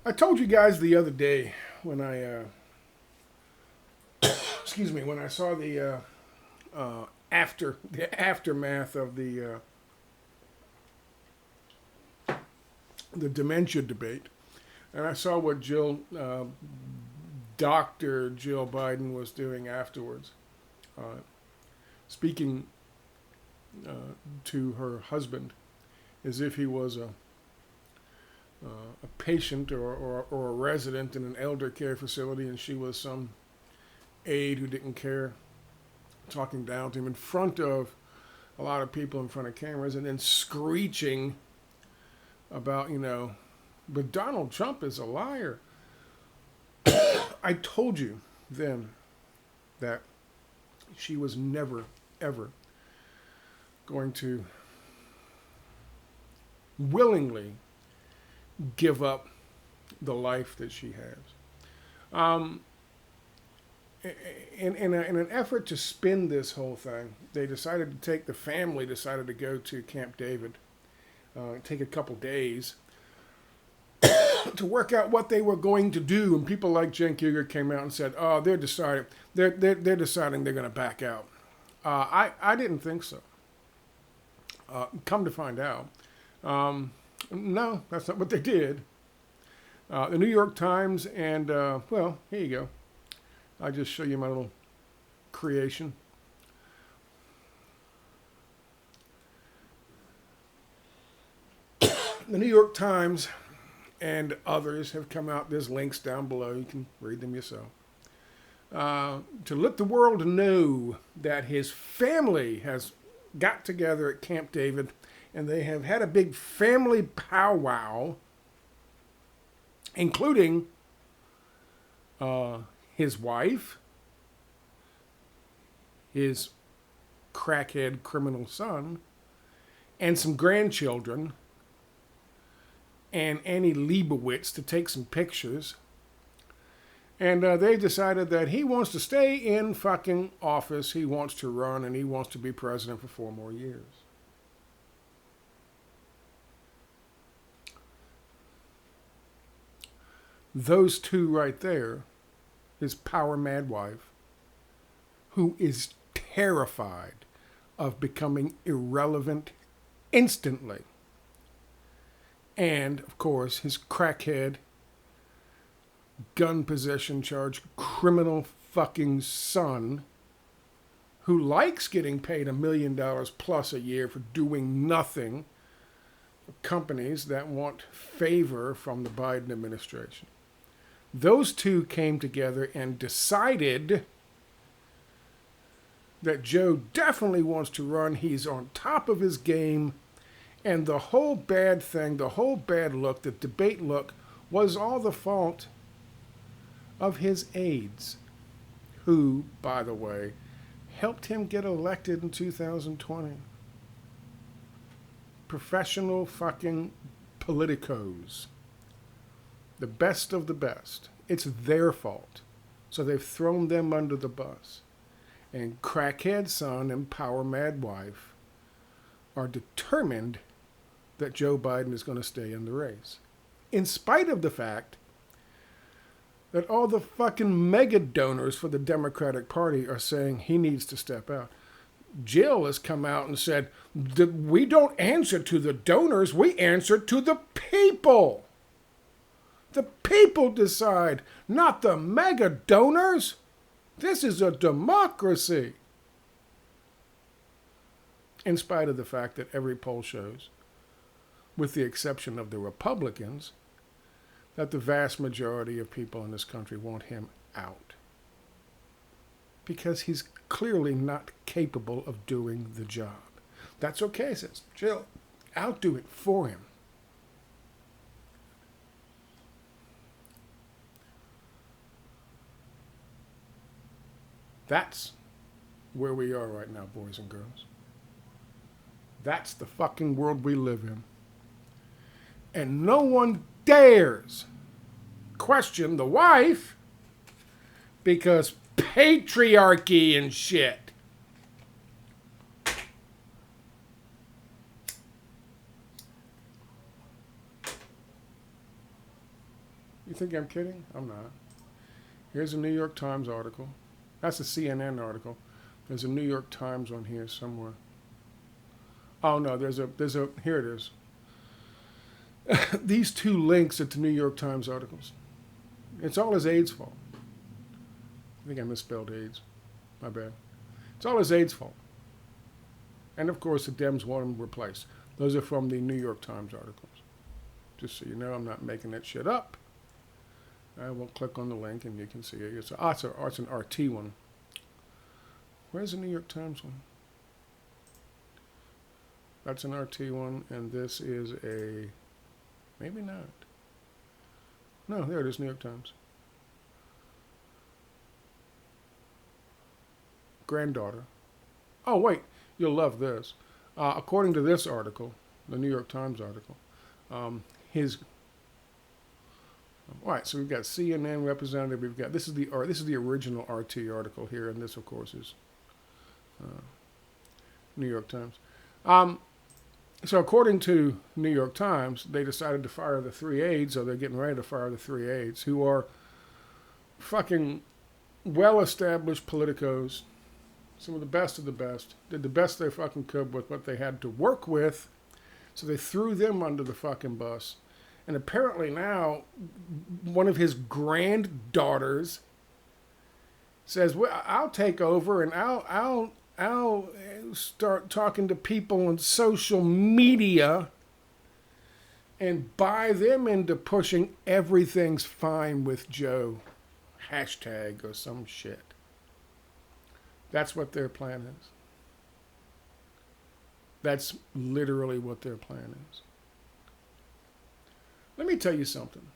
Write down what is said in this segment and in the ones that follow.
I told you guys the other day when when I saw the aftermath of the dementia debate, and I saw what Dr. Jill Biden was doing afterwards, speaking to her husband as if he was a patient or a resident in an elder care facility, and she was some aide who didn't care, talking down to him in front of a lot of people in front of cameras, and then screeching about, but Donald Trump is a liar. I told you then that she was never, ever going to willingly give up the life that she has. In an effort to spin this whole thing, the family decided to go to Camp David, take a couple days to work out what they were going to do. And people like Cenk Uygur came out and said, "Oh, they're deciding they're going to back out." I didn't think so. Come to find out, no, that's not what they did. The New York Times and here you go. I'll just show you my little creation. The New York Times and others have come out. There's links down below. You can read them yourself. To let the world know that his family has got together at Camp David and they have had a big family powwow, including his wife, his crackhead criminal son, and some grandchildren, and Annie Leibovitz to take some pictures. And they decided that he wants to stay in fucking office, he wants to run, and he wants to be president for 4 more years. Those two right there, his power mad wife, who is terrified of becoming irrelevant instantly, and, of course, his crackhead, gun possession charge, criminal fucking son, who likes getting paid $1 million plus a year for doing nothing for companies that want favor from the Biden administration. Those two came together and decided that Joe definitely wants to run. He's on top of his game. And the whole bad thing, the whole bad look, the debate look, was all the fault of his aides, who, by the way, helped him get elected in 2020. Professional fucking politicos. The best of the best. It's their fault. So they've thrown them under the bus. And crackhead son and power mad wife are determined that Joe Biden is going to stay in the race. In spite of the fact that all the fucking mega donors for the Democratic Party are saying he needs to step out. Jill has come out and said, we don't answer to the donors, we answer to the people. The people decide, not the mega donors. This is a democracy. In spite of the fact that every poll shows, with the exception of the Republicans, that the vast majority of people in this country want him out. Because he's clearly not capable of doing the job. That's okay, says Jill. I'll do it for him. That's where we are right now, boys and girls. That's the fucking world we live in. And no one dares question the wife because patriarchy and shit. You think I'm kidding? I'm not. Here's a New York Times article. That's a CNN article. There's a New York Times on here somewhere. Oh no, there's a here it is. These two links are to New York Times articles. It's all his AIDS fault. I think I misspelled AIDS. My bad. It's all his AIDS fault. And of course the Dems want him replaced. Those are from the New York Times articles. Just so you know, I'm not making that shit up. I will click on the link and you can see it. It's an RT one. Where's the New York Times one? That's an RT one, and this is a, maybe not. No, there it is, New York Times. Granddaughter. Oh, wait, you'll love this. According to this article, the New York Times article, all right, so we've got CNN representative. We've got this is the original RT article here, and this, of course, is New York Times. So according to New York Times, they decided to fire the 3 aides, or they're getting ready to fire the 3 aides, who are fucking well-established politicos, some of the best, did the best they fucking could with what they had to work with, so they threw them under the fucking bus. And apparently now, one of his granddaughters says, "Well, I'll take over and I'll start talking to people on social media and buy them into pushing everything's fine with Joe hashtag or some shit." That's what their plan is. That's literally what their plan is. Let me tell you something.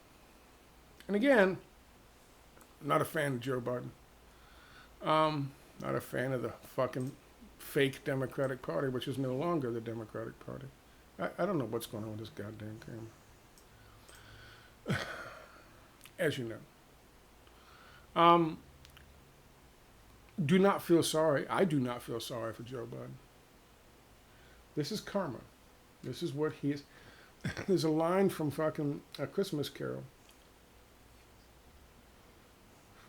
And again, I'm not a fan of Joe Biden. Not a fan of the fucking fake Democratic Party, which is no longer the Democratic Party. I don't know what's going on with this goddamn camera. As you know. Do not feel sorry. I do not feel sorry for Joe Biden. This is karma. This is what he is. There's a line from fucking A Christmas Carol.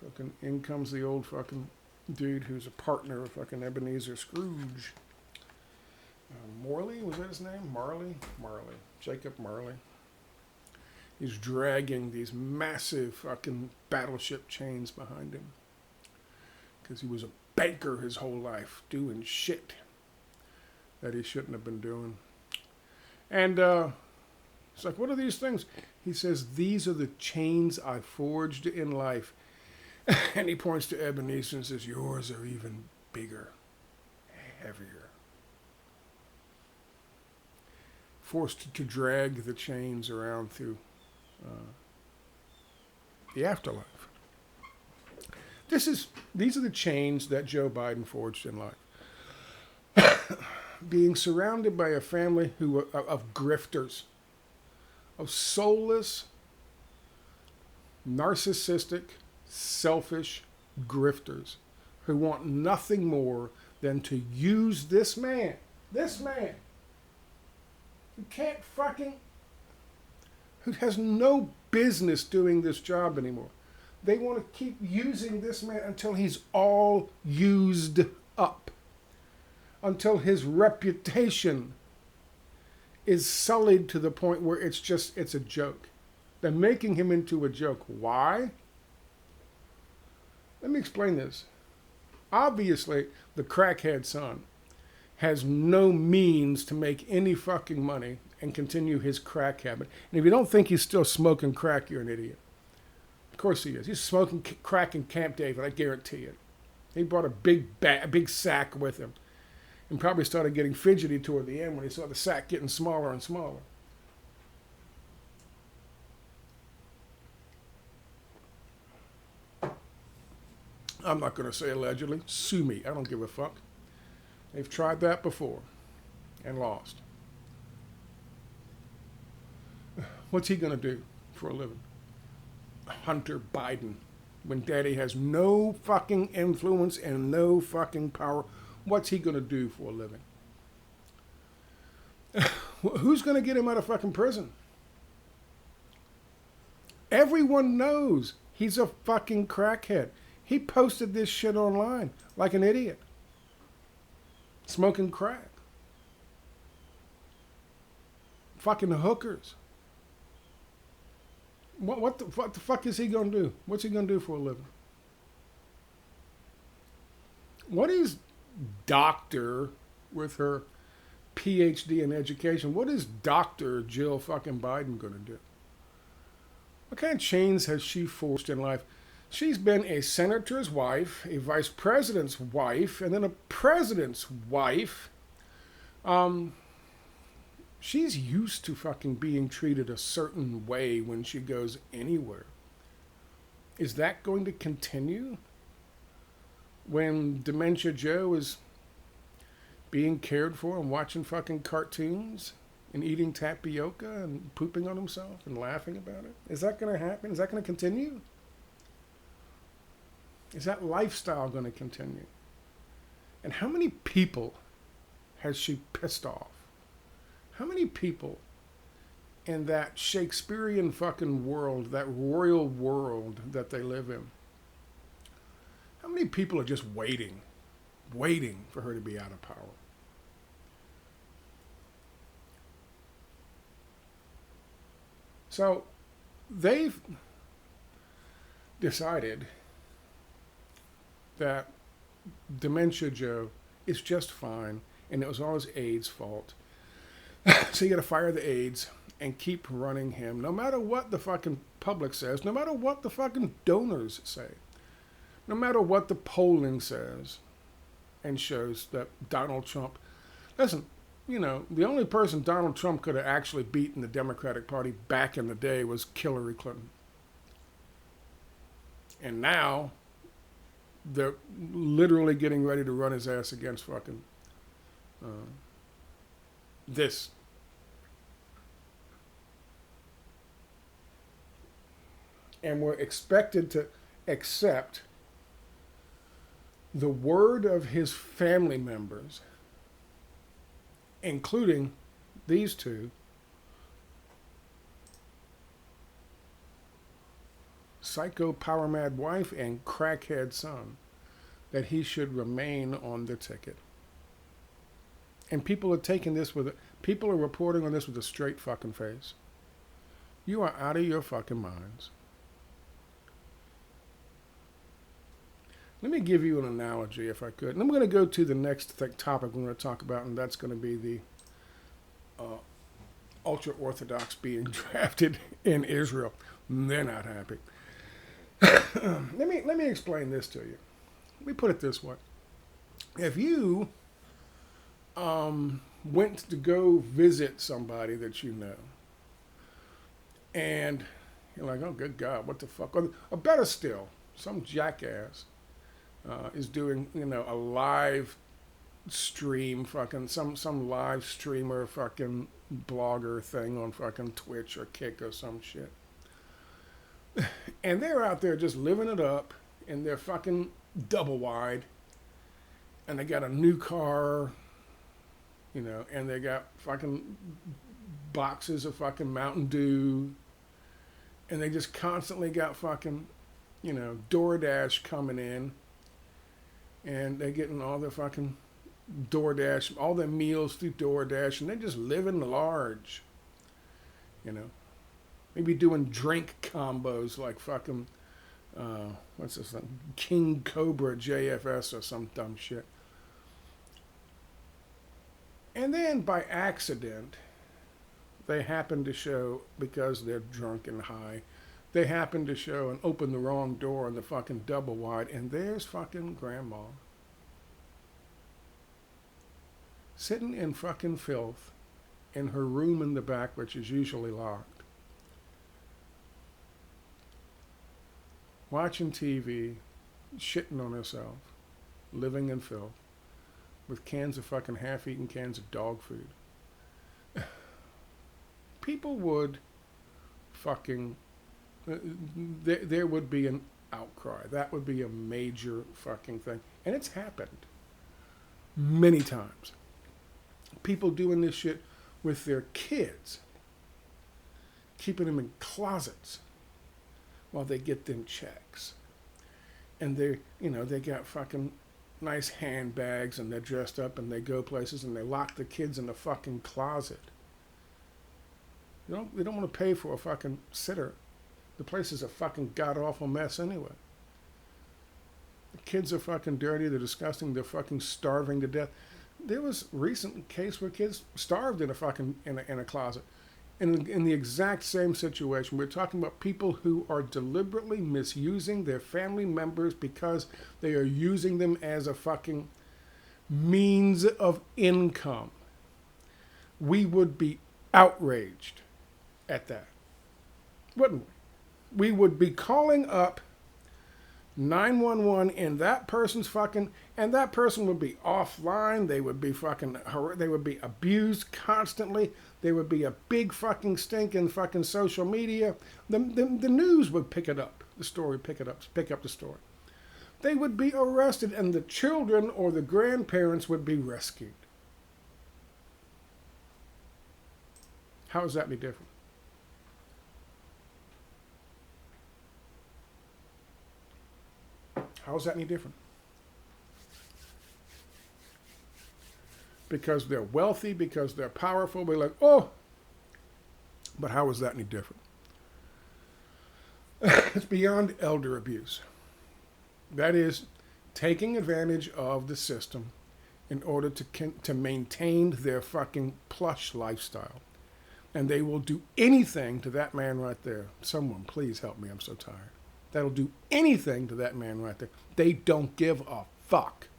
Fucking in comes the old fucking dude who's a partner of fucking Ebenezer Scrooge. Morley, was that his name? Marley? Jacob Marley. He's dragging these massive fucking battleship chains behind him. Because he was a banker his whole life, doing shit that he shouldn't have been doing. And, it's like, what are these things? He says, these are the chains I forged in life. And he points to Ebenezer and says, yours are even bigger, heavier. Forced to drag the chains around through the afterlife. These are the chains that Joe Biden forged in life. Being surrounded by a family of grifters, of soulless, narcissistic, selfish grifters who want nothing more than to use this man, who has no business doing this job anymore. They want to keep using this man until he's all used up, until his reputation is sullied to the point where it's a joke. They're making him into a joke. Why? Let me explain this. Obviously, the crackhead son has no means to make any fucking money and continue his crack habit. And if you don't think he's still smoking crack, you're an idiot. Of course he is. He's smoking crack in Camp David, I guarantee it. He brought a big sack with him. And probably started getting fidgety toward the end when he saw the sack getting smaller and smaller. I'm not going to say allegedly. Sue me. I don't give a fuck. They've tried that before and lost. What's he going to do for a living? Hunter Biden. When daddy has no fucking influence and no fucking power. What's he going to do for a living? Who's going to get him out of fucking prison? Everyone knows he's a fucking crackhead. He posted this shit online like an idiot. Smoking crack. Fucking hookers. What the fuck is he gonna do? What's he gonna do for a living? What is Doctor with her PhD in education? What is Dr. Jill fucking Biden gonna do? What kind of chains has she forged in life? She's been a senator's wife, a vice president's wife, and then a president's wife. She's used to fucking being treated a certain way when she goes anywhere. Is that going to continue? When Dementia Joe is being cared for and watching fucking cartoons and eating tapioca and pooping on himself and laughing about it? Is that going to happen? Is that going to continue? Is that lifestyle going to continue? And how many people has she pissed off? How many people in that Shakespearean fucking world, that royal world that they live in, how many people are just waiting for her to be out of power? So they've decided that Dementia Joe is just fine and it was all his aide's fault. So you got to fire the aides and keep running him, no matter what the fucking public says, no matter what the fucking donors say, no matter what the polling says and shows that Donald Trump. Listen, you know, the only person Donald Trump could have actually beaten the Democratic Party back in the day was Hillary Clinton. And now they're literally getting ready to run his ass against fucking this. And we're expected to accept the word of his family members, including these two, psycho power mad wife and crackhead son, that he should remain on the ticket. And people are taking this people are reporting on this with a straight fucking face. You are out of your fucking minds. Let me give you an analogy, if I could. And I'm going to go to the next topic we're going to talk about, and that's going to be the Ultra-Orthodox being drafted in Israel. They're not happy. Let me explain this to you. Let me put it this way. If you went to go visit somebody that you know, and you're like, oh, good God, what the fuck? Or better still, some jackass is doing, you know, a live stream, fucking some live streamer, fucking blogger thing on fucking Twitch or Kick or some shit. And they're out there just living it up in their fucking double wide, and they got a new car, you know, and they got fucking boxes of fucking Mountain Dew, and they just constantly got fucking, you know, DoorDash coming in, and they're getting all their fucking DoorDash, all their meals through DoorDash, and they're just living large, you know. Maybe doing drink combos like fucking, what's this thing? King Cobra JFS or some dumb shit. And then by accident, they happen to show, because they're drunk and high, they happen to show and open the wrong door on the fucking double wide, and there's fucking grandma. Sitting in fucking filth in her room in the back, which is usually locked. Watching TV, shitting on herself, living in filth, with cans of fucking half-eaten cans of dog food. People would fucking, there would be an outcry. That would be a major fucking thing. And it's happened many times. People doing this shit with their kids, keeping them in closets, while they get them checks. And they got fucking nice handbags and they're dressed up and they go places and they lock the kids in the fucking closet. They don't want to pay for a fucking sitter. The place is a fucking god-awful mess anyway. The kids are fucking dirty, they're disgusting, they're fucking starving to death. There was a recent case where kids starved in a closet. In the exact same situation. We're talking about people who are deliberately misusing their family members because they are using them as a fucking means of income. We would be outraged at that, wouldn't we? We would be calling up 911 and that person's and that person would be offline. They would be abused constantly. There would be a big fucking stink in fucking social media. The news would pick it up. The story pick up the story. They would be arrested and the children or the grandparents would be rescued. How is that any different? How is that any different? Because they're wealthy, because they're powerful, we're like, oh, but how is that any different? It's beyond elder abuse. That is taking advantage of the system in order to maintain their fucking plush lifestyle. And they will do anything to that man right there. Someone, please help me, I'm so tired. That'll do anything to that man right there. They don't give a fuck.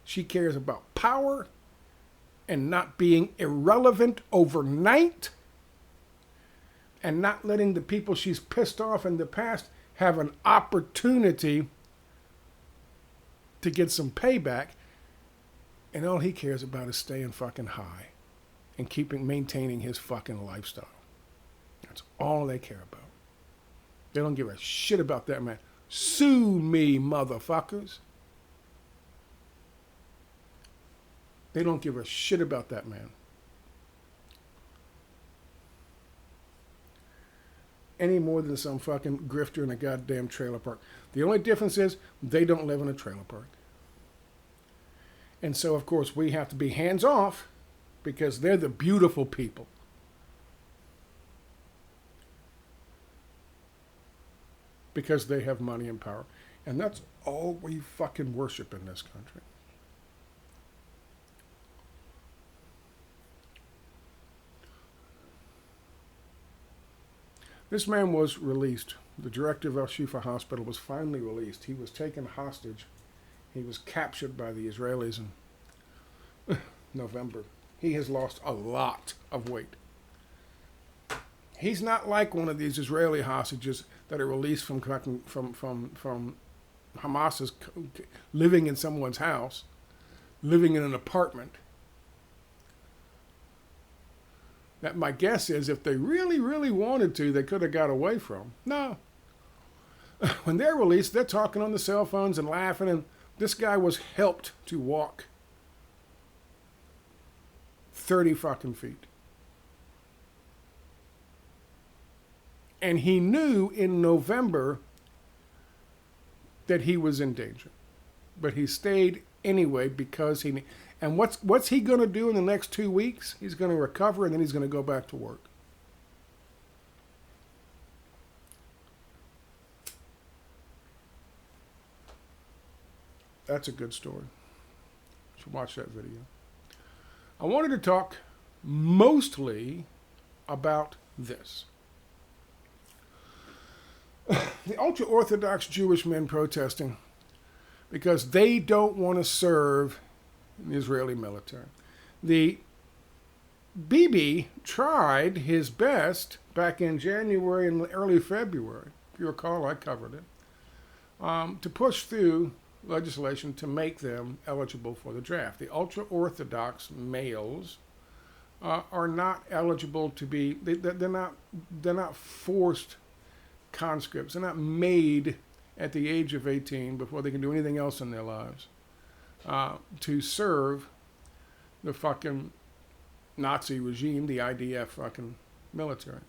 She cares about power and not being irrelevant overnight and not letting the people she's pissed off in the past have an opportunity to get some payback. And all he cares about is staying fucking high and maintaining his fucking lifestyle. That's all they care about. They don't give a shit about that man. Sue me, motherfuckers. They don't give a shit about that man. Any more than some fucking grifter in a goddamn trailer park. The only difference is they don't live in a trailer park. And so, of course, we have to be hands off because they're the beautiful people. Because they have money and power. And that's all we fucking worship in this country. This man was released. The director of Al Shifa Hospital was finally released. He was taken hostage. He was captured by the Israelis in November. He has lost a lot of weight. He's not like one of these Israeli hostages that are released from Hamas's living in someone's house, living in an apartment. That my guess is if they really, really wanted to, they could have got away from. No. When they're released, they're talking on the cell phones and laughing, and this guy was helped to walk 30 fucking feet. And he knew in November that he was in danger. But he stayed anyway because he... And what's he going to do in the next 2 weeks? He's going to recover and then he's going to go back to work. That's a good story. You should watch that video. I wanted to talk mostly about this. The ultra-Orthodox Jewish men protesting because they don't want to serve in the Israeli military. The Bibi tried his best back in January and early February, if you recall, I covered it, to push through legislation to make them eligible for the draft. The ultra-Orthodox males are not eligible to be, they're not forced conscripts. They're not made at the age of 18 before they can do anything else in their lives to serve the fucking Nazi regime, the IDF fucking military.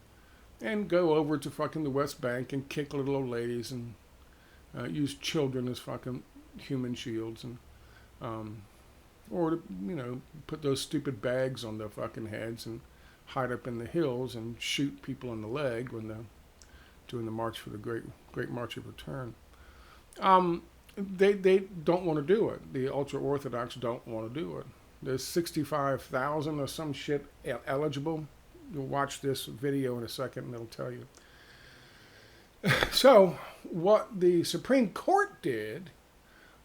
and go over to fucking the West Bank and kick little old ladies and use children as fucking human shields, and or to, put those stupid bags on their fucking heads and hide up in the hills and shoot people in the leg when they're doing the march for the Great March of Return. They don't want to do it. The Ultra-Orthodox don't want to do it. There's 65,000 or some shit eligible. You'll watch this video in a second and it'll tell you. So what the Supreme Court did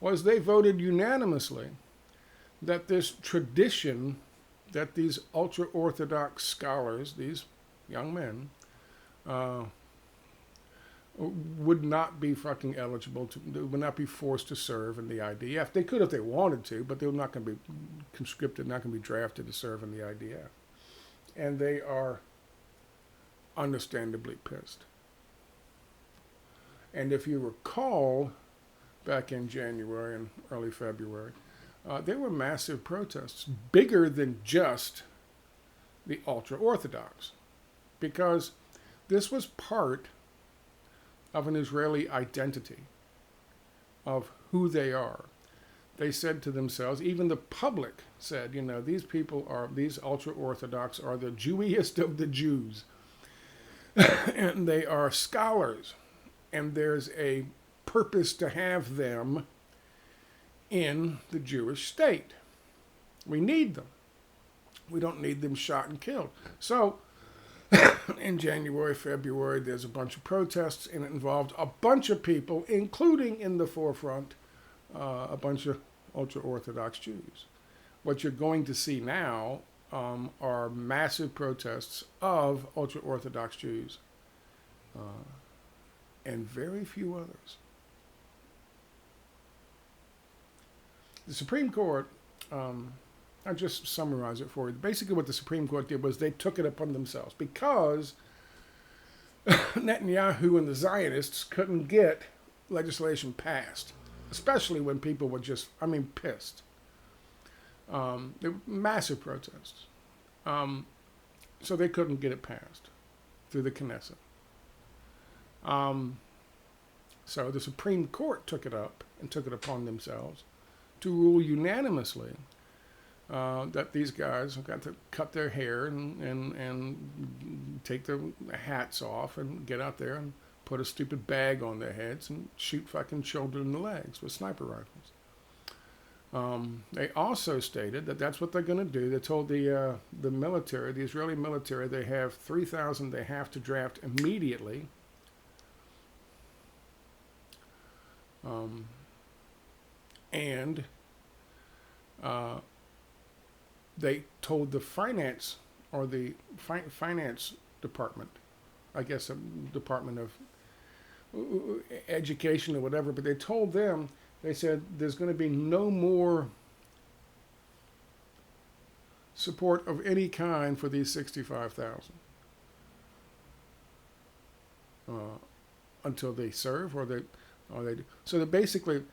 was they voted unanimously that this tradition that these ultra-Orthodox scholars, these young men, would not be fucking eligible they would not be forced to serve in the IDF. They could if they wanted to, but they're not going to be conscripted, not going to be drafted to serve in the IDF. And they are understandably pissed. And if you recall, back in January and early February, there were massive protests, bigger than just the ultra-Orthodox, because this was part of an Israeli identity, of who they are. They said to themselves, even the public said, these ultra-Orthodox are the Jewiest of the Jews. And they are scholars. And there's a purpose to have them in the Jewish state. We need them. We don't need them shot and killed. So, in January, February, there's a bunch of protests, and it involved a bunch of people, including in the forefront, a bunch of ultra-Orthodox Jews. What you're going to see now are massive protests of ultra-Orthodox Jews, and very few others. The Supreme Court, I'll just summarize it for you. Basically what the Supreme Court did was they took it upon themselves because Netanyahu and the Zionists couldn't get legislation passed, especially when people were just, pissed. There were massive protests. So they couldn't get it passed through the Knesset. So the Supreme Court took it up and took it upon themselves to rule unanimously that these guys have got to cut their hair and take their hats off and get out there and put a stupid bag on their heads and shoot fucking children in the legs with sniper rifles. They also stated that that's what they're going to do. They told the military, the Israeli military, they have 3,000 they have to draft immediately. And they told the finance, or the finance department, I guess a Department of Education or whatever, but they told them, they said there's going to be no more support of any kind for these 65,000 until they serve or they do. So that basically,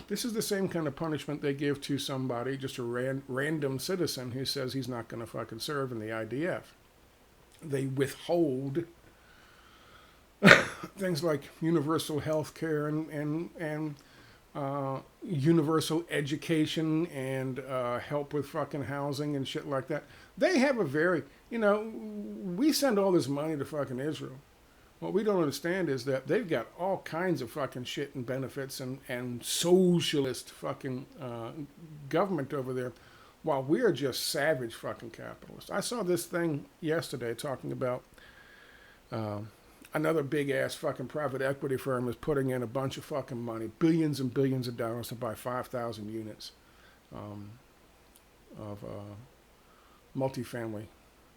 this is the same kind of punishment they give to somebody, just a random citizen who says he's not going to fucking serve in the IDF. They withhold things like universal health care and universal education and help with fucking housing and shit like that. They have a very, we send all this money to fucking Israel. What we don't understand is that they've got all kinds of fucking shit and benefits and socialist fucking government over there, while we're just savage fucking capitalists. I saw this thing yesterday talking about another big ass fucking private equity firm is putting in a bunch of fucking money, billions and billions of dollars to buy 5,000 units of multifamily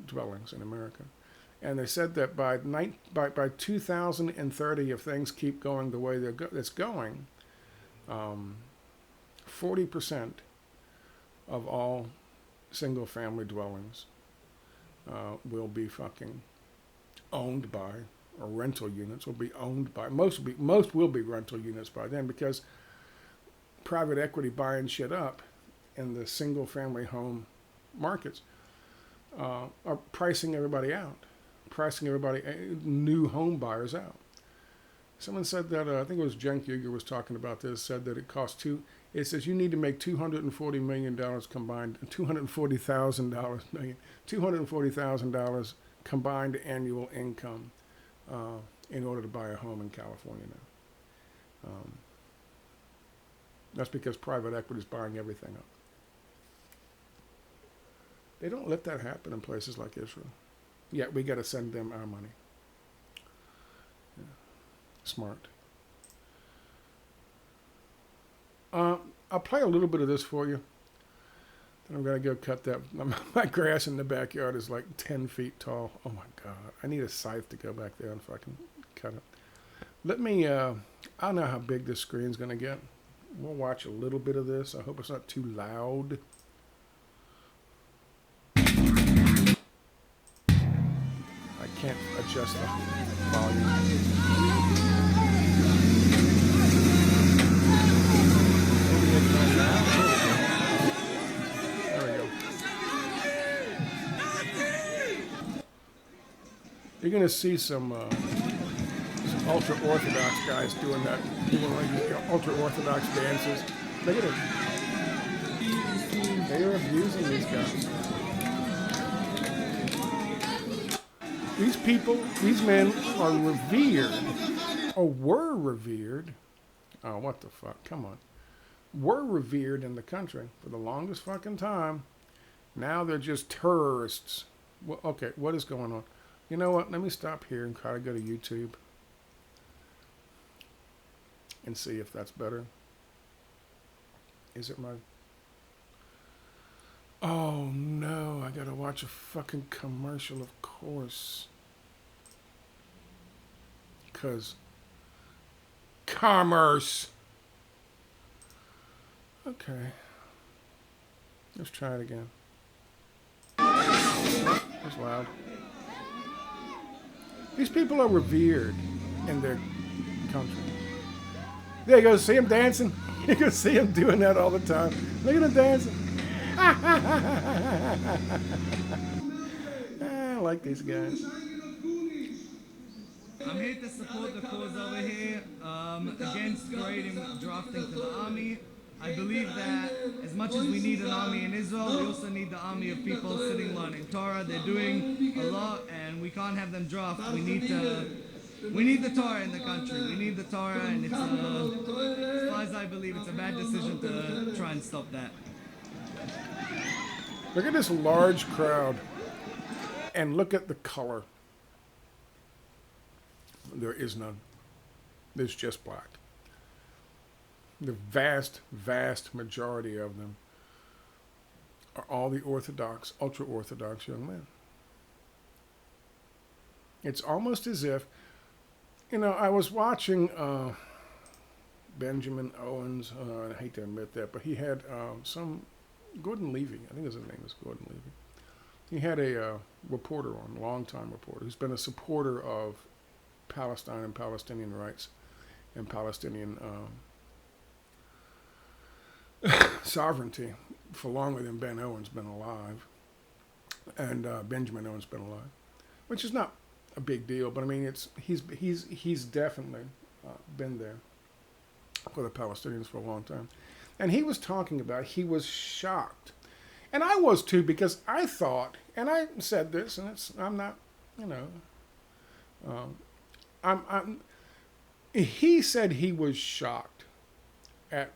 dwellings in America. And they said that by 2030, if things keep going the way it's going, 40% of all single-family dwellings will be fucking owned by, or rental units will be owned by, most will be rental units by then, because private equity buying shit up in the single-family home markets are pricing everybody out. pricing everybody, new home buyers out. Someone said that, I think it was Cenk Uygur was talking about this, said that it says you need to make $240 million combined, $240,000 combined annual income in order to buy a home in California now. That's because private equity is buying everything up. They don't let that happen in places like Israel. Yet we got to send them our money. Yeah. Smart. I'll play a little bit of this for you. Then I'm going to go cut that. My grass in the backyard is like 10 feet tall. Oh my God. I need a scythe to go back there and fucking cut it. Let me, I don't know how big this screen's going to get. We'll watch a little bit of this. I hope it's not too loud. I can't adjust the volume. There we go. You're going to see some Ultra-Orthodox guys doing like Ultra-Orthodox dances. Look at it. They are abusing these guys. These people, these men are revered, or were revered. Oh, what the fuck? Come on. Were revered in the country for the longest fucking time. Now they're just terrorists. Well, okay, what is going on? You know what? Let me stop here and try to go to YouTube and see if that's better. Is it my... Oh no, I gotta watch a fucking commercial, of course. 'Cause commerce. Okay. Let's try it again. That's loud. These people are revered in their country. There you go, see him dancing? You can see him doing that all the time. Look at him dancing. I like these guys. I'm here to support the cause over here against drafting to the army. I believe that as much as we need an army in Israel, we also need the army of people sitting learning Torah. They're doing a lot, and we can't have them draft. We need the Torah in the country. We need the Torah, and it's as far as I believe, it's a bad decision to try and stop that. Look at this large crowd, and look at the color. There is none. There's just black. The vast, vast majority of them are all the Orthodox, ultra-Orthodox young men. It's almost as if, you know, I was watching Benjamin Owens, I hate to admit that, but he had Gordon Levy, I think his name is Gordon Levy. He had a reporter on, long-time reporter, who's been a supporter of Palestine and Palestinian rights and Palestinian sovereignty for longer than Ben Owens been alive, and Benjamin Owens been alive, which is not a big deal, but I mean he's definitely been there for the Palestinians for a long time, and he was talking about he was shocked, and I was too, because I thought, and I said this, and I'm not, you know, he said he was shocked at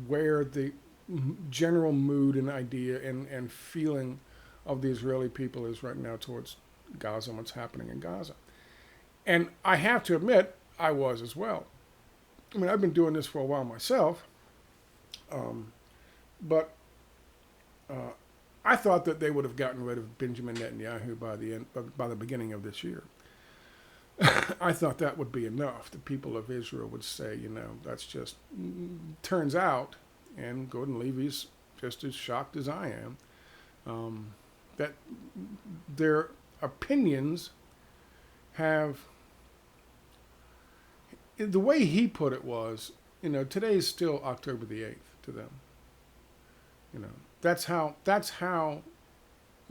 where the general mood and idea and feeling of the Israeli people is right now towards Gaza and what's happening in Gaza. And I have to admit, I was as well. I mean, I've been doing this for a while myself, but I thought that they would have gotten rid of Benjamin Netanyahu by the beginning of this year. I thought that would be enough. The people of Israel would say, you know, that's just, turns out, and Gordon Levy's just as shocked as I am, that their opinions have, the way he put it was, you know, today's still October the 8th to them. You know, that's how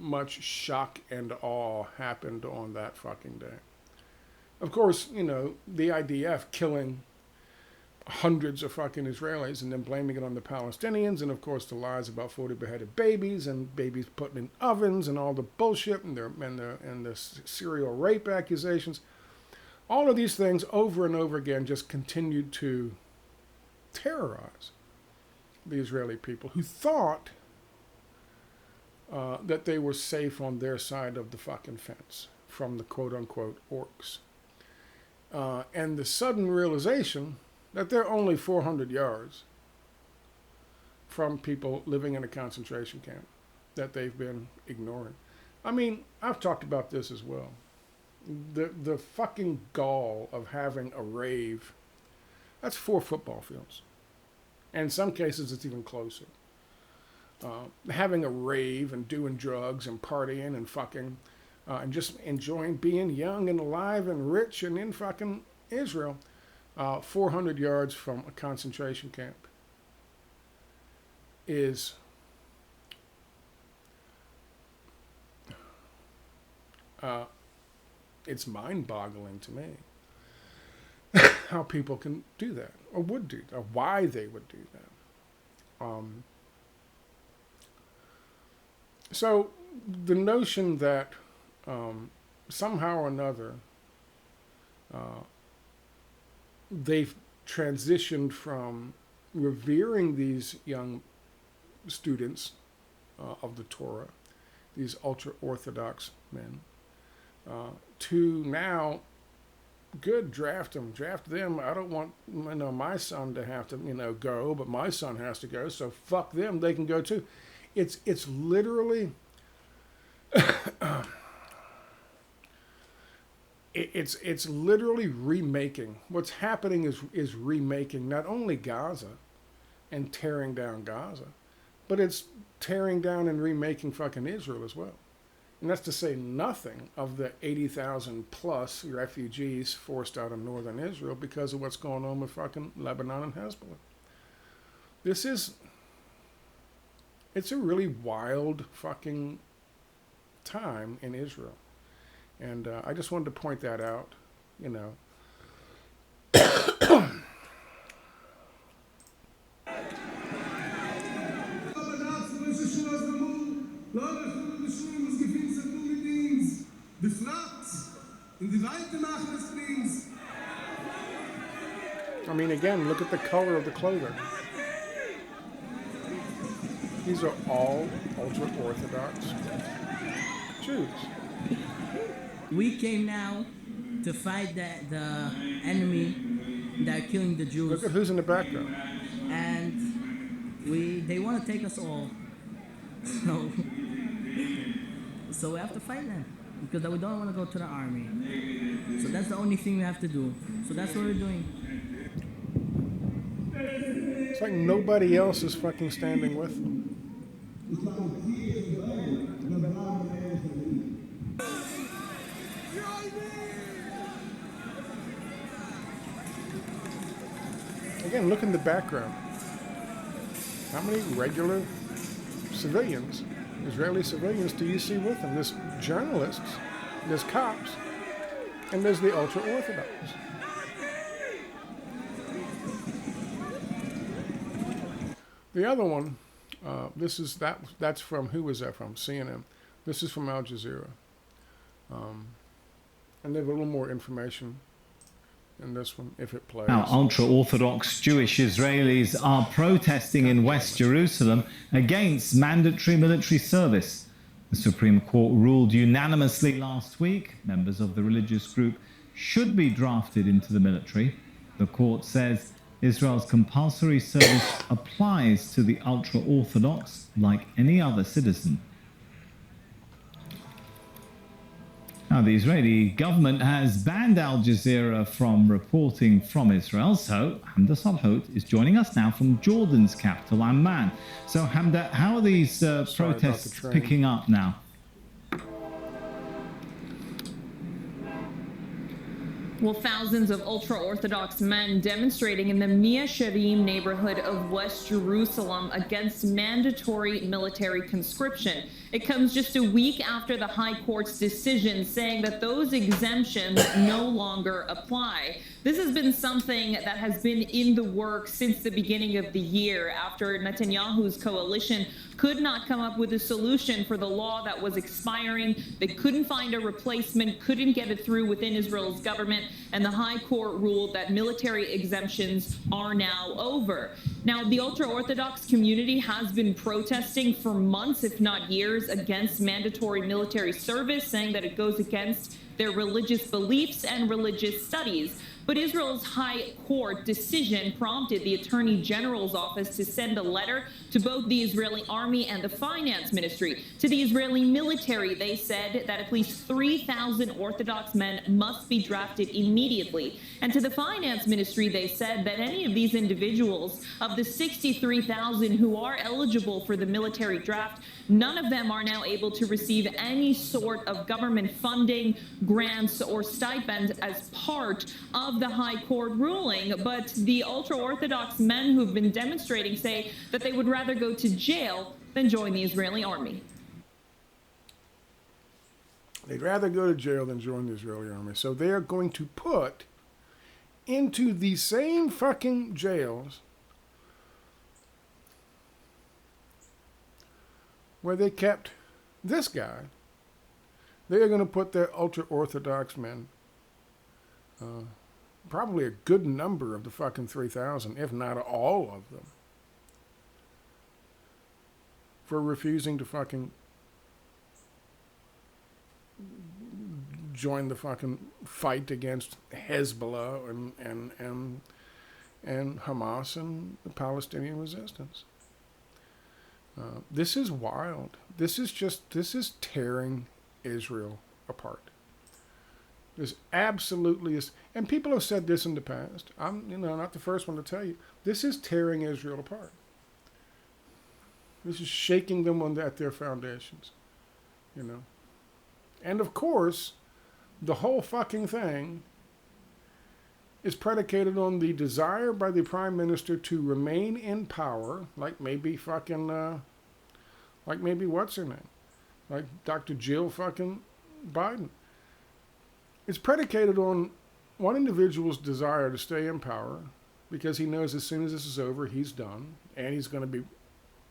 much shock and awe happened on that fucking day. Of course, you know, the IDF killing hundreds of fucking Israelis and then blaming it on the Palestinians, and of course the lies about 40 beheaded babies and babies put in ovens and all the bullshit and the serial rape accusations. All of these things over and over again just continued to terrorize the Israeli people, who thought that they were safe on their side of the fucking fence from the quote-unquote orcs. And the sudden realization that they're only 400 yards from people living in a concentration camp that they've been ignoring. I mean, I've talked about this as well. The fucking gall of having a rave, that's 4 football fields. And in some cases, it's even closer. Having a rave and doing drugs and partying and fucking and just enjoying being young and alive and rich and in fucking Israel, 400 yards from a concentration camp is it's mind-boggling to me how people can do that, or would do that, or why they would do that. So the notion that somehow or another they've transitioned from revering these young students of the Torah, these ultra-Orthodox men, to now, good, draft them. I don't want, you know, my son to have to, you know, go, but my son has to go, so fuck them, they can go too. It's literally it's literally remaking. What's happening is remaking not only Gaza and tearing down Gaza, but it's tearing down and remaking fucking Israel as well. And that's to say nothing of the 80,000 plus refugees forced out of northern Israel because of what's going on with fucking Lebanon and Hezbollah. It's a really wild fucking time in Israel. And I just wanted to point that out, you know. I mean, again, look at the color of the clothing. These are all ultra-Orthodox Jews. We came now to fight the enemy that are killing the Jews. Look at who's in the background. And they want to take us all. So we have to fight them because we don't want to go to the army. So that's the only thing we have to do. So that's what we're doing. It's like nobody else is fucking standing with them. Again, look in the background. How many regular civilians, Israeli civilians, do you see with them? There's journalists, there's cops, and there's the ultra-Orthodox. The other one, that's from, who was that from? CNN. This is from Al Jazeera. And they have a little more information in this one, if it plays. Now, ultra-Orthodox Jewish Israelis are protesting in West Jerusalem against mandatory military service. The Supreme Court ruled unanimously last week members of the religious group should be drafted into the military. The court says Israel's compulsory service applies to the ultra-Orthodox like any other citizen. Now, the Israeli government has banned Al Jazeera from reporting from Israel, so Hamda Salhot is joining us now from Jordan's capital, Amman. So, Hamda, how are these protests picking up now? Well, thousands of ultra-Orthodox men demonstrating in the Mia Shearim neighborhood of West Jerusalem against mandatory military conscription. It comes just a week after the High Court's decision saying that those exemptions no longer apply. This has been something that has been in the works since the beginning of the year, after Netanyahu's coalition could not come up with a solution for the law that was expiring. They couldn't find a replacement, couldn't get it through within Israel's government, and the High Court ruled that military exemptions are now over. Now, the ultra-Orthodox community has been protesting for months, if not years, against mandatory military service, saying that it goes against their religious beliefs and religious studies. But Israel's High Court decision prompted the Attorney General's office to send a letter to both the Israeli Army and the Finance Ministry. To the Israeli military, they said that at least 3,000 Orthodox men must be drafted immediately. And to the Finance Ministry, they said that any of these individuals, of the 63,000 who are eligible for the military draft, none of them are now able to receive any sort of government funding, grants, or stipends as part of the High Court ruling. But the ultra-Orthodox men who've been demonstrating say that they would rather go to jail than join the Israeli army. They'd rather go to jail than join the Israeli army. So they are going to put into the same fucking jails where they kept this guy. They are going to put their ultra-Orthodox men, probably a good number of the fucking 3,000, if not all of them, for refusing to fucking join the fucking fight against Hezbollah and Hamas and the Palestinian resistance. This is wild. This is tearing Israel apart. This absolutely is, and people have said this in the past. I'm, not the first one to tell you. This is tearing Israel apart. This is shaking them at their foundations, And of course, the whole fucking thing is predicated on the desire by the Prime Minister to remain in power, like maybe what's her name? Like Dr. Jill fucking Biden. It's predicated on one individual's desire to stay in power because he knows as soon as this is over, he's done, and he's going to be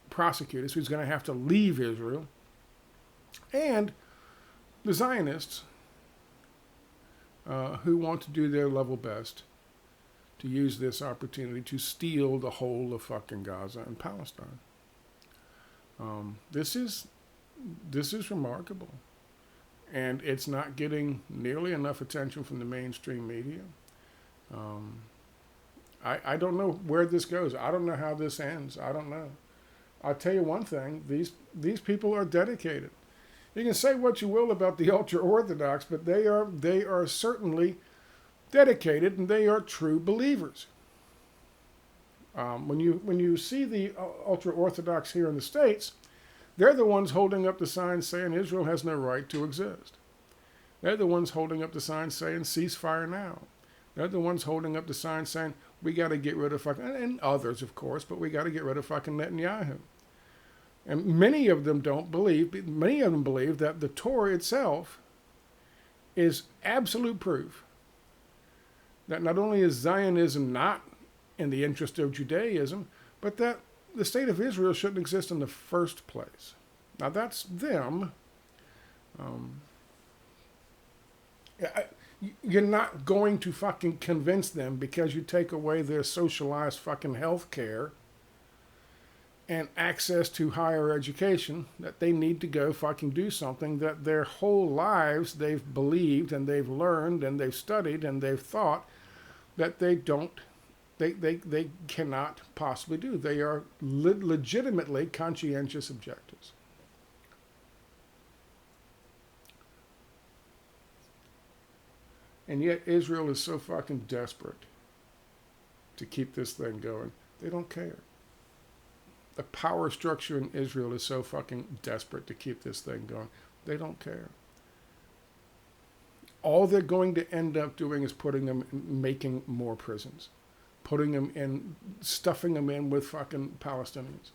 prosecuted, so he's going to have to leave Israel. And the Zionists, who want to do their level best to use this opportunity to steal the whole of fucking Gaza and Palestine. This is remarkable. And it's not getting nearly enough attention from the mainstream media. I don't know where this goes. I don't know how this ends. I don't know. I'll tell you one thing. These people are dedicated. You can say what you will about the ultra-Orthodox, but they are certainly dedicated, and they are true believers. When you see the ultra-Orthodox here in the States, they're the ones holding up the signs saying Israel has no right to exist. They're the ones holding up the signs saying ceasefire now. They're the ones holding up the signs saying we got to get rid of fucking, and others of course, but we got to get rid of fucking Netanyahu. And many of them believe that the Torah itself is absolute proof that not only is Zionism not in the interest of Judaism, but that the state of Israel shouldn't exist in the first place. Now that's them. You're not going to fucking convince them because you take away their socialized fucking health care and access to higher education that they need to go fucking do something that their whole lives they've believed and they've learned and they've studied and they've thought that they cannot possibly do. They are legitimately conscientious objectors. And yet Israel is so fucking desperate to keep this thing going. They don't care. The power structure in Israel is so fucking desperate to keep this thing going. They don't care. All they're going to end up doing is making more prisons. Stuffing them in with fucking Palestinians.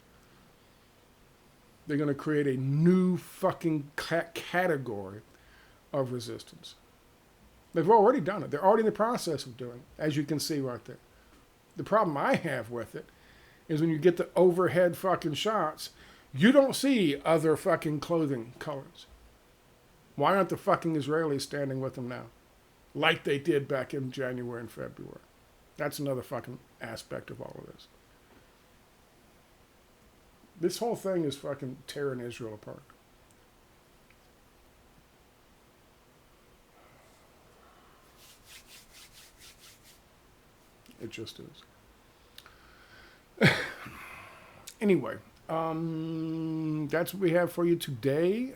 They're going to create a new fucking category of resistance. They've already done it. They're already in the process of doing it, as you can see right there. The problem I have with it is when you get the overhead fucking shots, you don't see other fucking clothing colors. Why aren't the fucking Israelis standing with them now? Like they did back in January and February. That's another fucking aspect of all of this. This whole thing is fucking tearing Israel apart. It just is. Anyway, that's what we have for you today.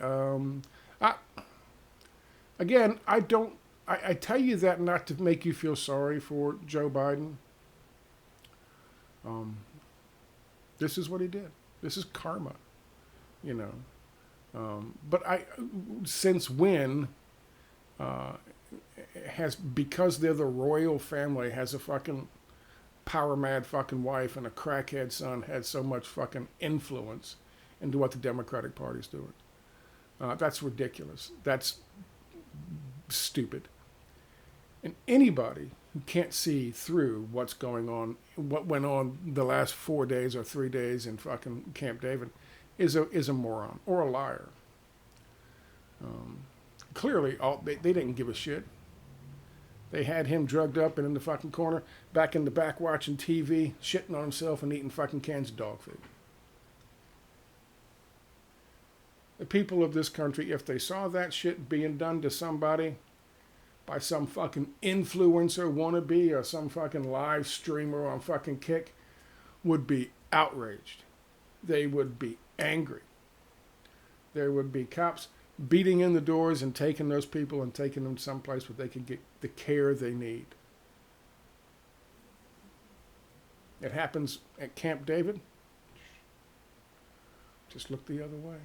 Again, I tell you that not to make you feel sorry for Joe Biden. This is what he did. This is karma, you know. But since when because they're the royal family, has a fucking power mad fucking wife and a crackhead son, had so much fucking influence into what the Democratic Party's doing? That's ridiculous. That's stupid. And anybody who can't see through what's going on, what went on the last 4 days or 3 days in fucking Camp David, is a moron or a liar. Clearly, they didn't give a shit. They had him drugged up and in the fucking corner, back in the back watching TV, shitting on himself and eating fucking cans of dog food. The people of this country, if they saw that shit being done to somebody by some fucking influencer wannabe or some fucking live streamer on fucking Kick, would be outraged. They would be angry. There would be cops beating in the doors and taking those people and taking them someplace where they can get the care they need. It happens at Camp David. Just look the other way.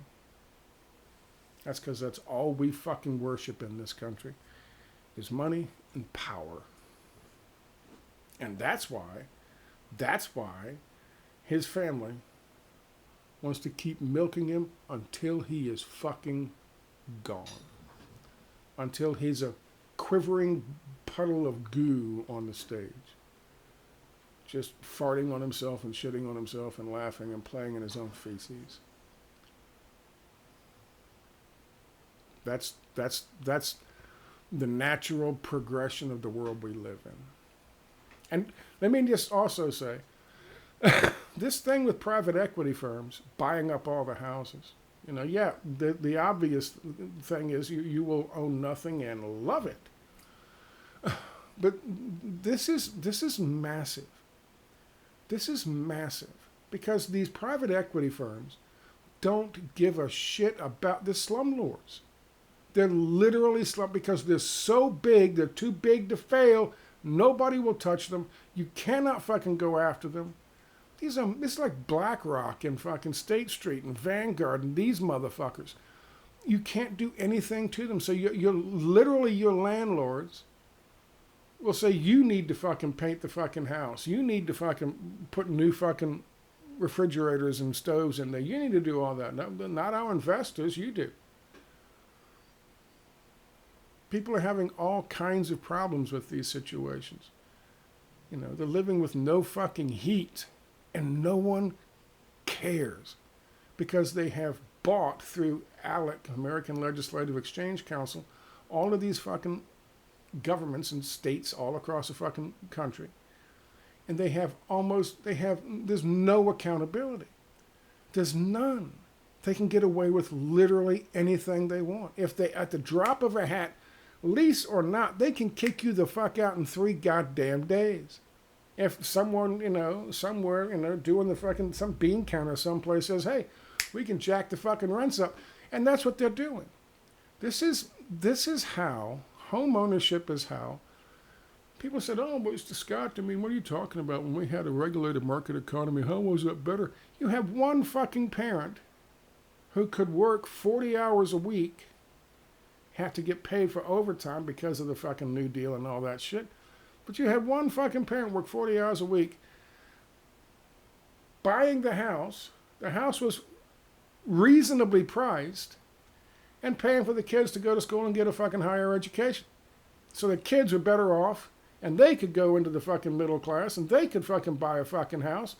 That's because that's all we fucking worship in this country, is money and power. And that's why his family wants to keep milking him until he is fucking gone. Until he's a quivering puddle of goo on the stage. Just farting on himself and shitting on himself and laughing and playing in his own feces. That's the natural progression of the world we live in. And let me just also say, this thing with private equity firms buying up all the houses, you know, yeah, the obvious thing is you will own nothing and love it. But this is massive. This is massive because these private equity firms don't give a shit about the slumlords. They're literally slump because they're so big, they're too big to fail. Nobody will touch them. You cannot fucking go after them. It's like BlackRock and fucking State Street and Vanguard and these motherfuckers. You can't do anything to them. So you're literally your landlords will say, you need to fucking paint the fucking house. You need to fucking put new fucking refrigerators and stoves in there. You need to do all that. No, not our investors. You do. People are having all kinds of problems with these situations. You know, they're living with no fucking heat and no one cares because they have bought through ALEC, American Legislative Exchange Council, all of these fucking governments and states all across the fucking country. And there's no accountability. There's none. They can get away with literally anything they want. If they, at the drop of a hat, lease or not, they can kick you the fuck out in 3 goddamn days. If someone, somewhere, doing the fucking, some bean counter someplace says, hey, we can jack the fucking rents up. And that's what they're doing. This is how, home ownership is how. People said, oh, but Mr. Scott, I mean, what are you talking about when we had a regulated market economy? How was that better? You have one fucking parent who could work 40 hours a week, have to get paid for overtime because of the fucking New Deal and all that shit. But you had one fucking parent work 40 hours a week buying the house. The house was reasonably priced, and paying for the kids to go to school and get a fucking higher education. So the kids are better off, and they could go into the fucking middle class, and they could fucking buy a fucking house.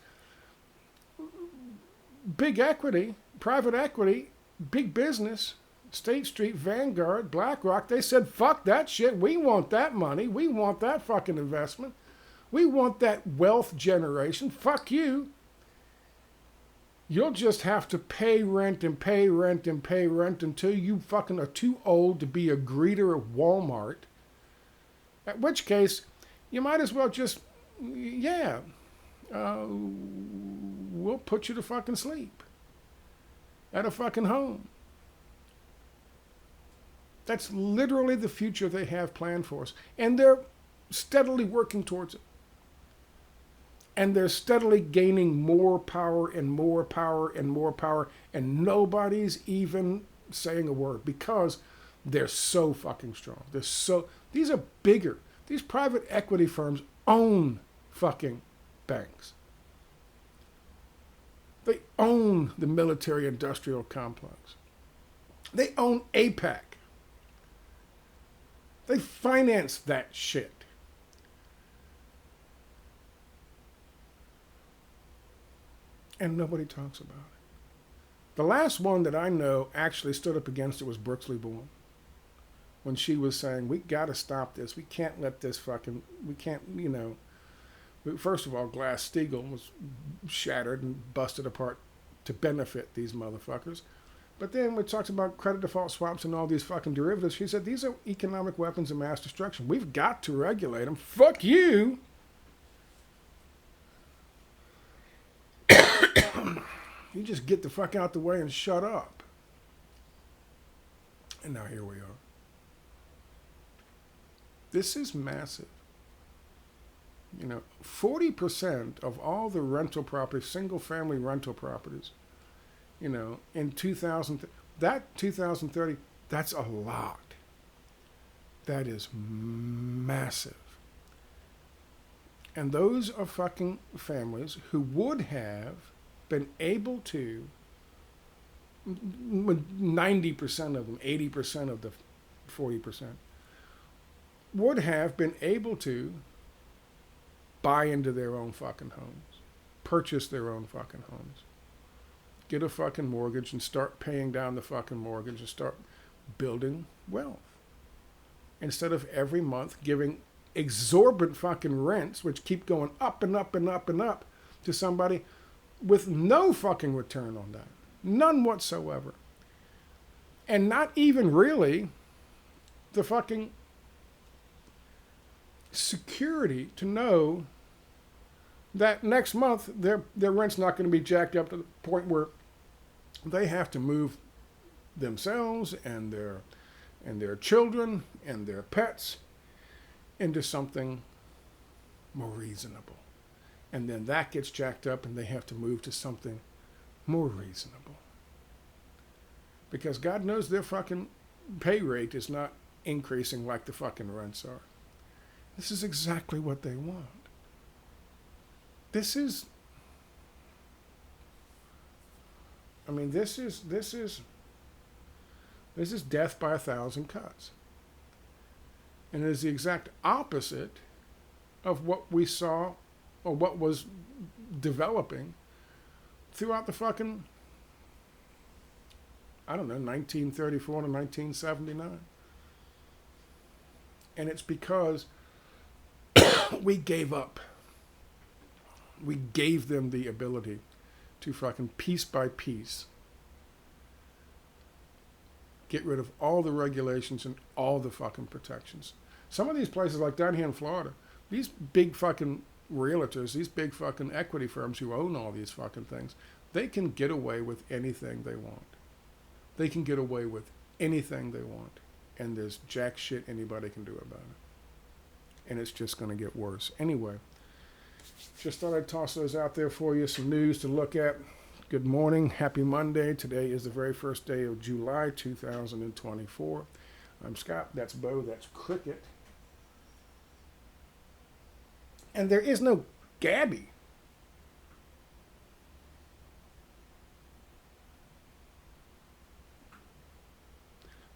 Big equity, private equity, big business, State Street, Vanguard, BlackRock, they said, fuck that shit. We want that money. We want that fucking investment. We want that wealth generation. Fuck you. You'll just have to pay rent and pay rent and pay rent until you fucking are too old to be a greeter at Walmart. At which case, you might as well just, we'll put you to fucking sleep at a fucking home. That's literally the future they have planned for us. And they're steadily working towards it. And they're steadily gaining more power and more power and more power. And nobody's even saying a word because they're so fucking strong. These are bigger. These private equity firms own fucking banks. They own the military-industrial complex. They own APAC. They finance that shit. And nobody talks about it. The last one that I know actually stood up against it was Brooksley Born. When she was saying, we got to stop this. We can't let this fucking, we can't, First of all, Glass-Steagall was shattered and busted apart to benefit these motherfuckers. But then we talked about credit default swaps and all these fucking derivatives. She said, these are economic weapons of mass destruction. We've got to regulate them. Fuck you. You just get the fuck out the way and shut up. And now here we are. This is massive. 40% of all the rental properties, single-family rental properties, in 2030, that's a lot. That is massive. And those are fucking families who would have been able to, 90% of them, 80% of the 40%, would have been able to buy into their own fucking homes, purchase their own fucking homes, get a fucking mortgage and start paying down the fucking mortgage and start building wealth. Instead of every month giving exorbitant fucking rents, which keep going up and up and up and up to somebody with no fucking return on that. None whatsoever. And not even really the fucking security to know that next month their rent's not going to be jacked up to the point where they have to move themselves and their children and their pets into something more reasonable. And then that gets jacked up and they have to move to something more reasonable. Because God knows their fucking pay rate is not increasing like the fucking rents are. This is exactly what they want. This is death by 1,000 cuts. And it is the exact opposite of what we saw or what was developing throughout the fucking, 1934 to 1979. And it's because we gave up. We gave them the ability to fucking piece by piece get rid of all the regulations and all the fucking protections. Some of these places, like down here in Florida, these big fucking realtors, these big fucking equity firms who own all these fucking things, they can get away with anything they want. They can get away with anything they want. And there's jack shit anybody can do about it. And it's just going to get worse. Anyway, just thought I'd toss those out there for you. Some news to look at. Good morning. Happy Monday. Today is the very first day of July 2024. I'm Scott. That's Bo. That's Cricket. And there is no Gabby.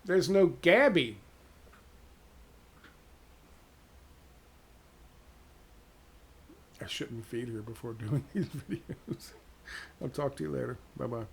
There's no Gabby. I shouldn't feed her before doing these videos. I'll talk to you later. Bye-bye.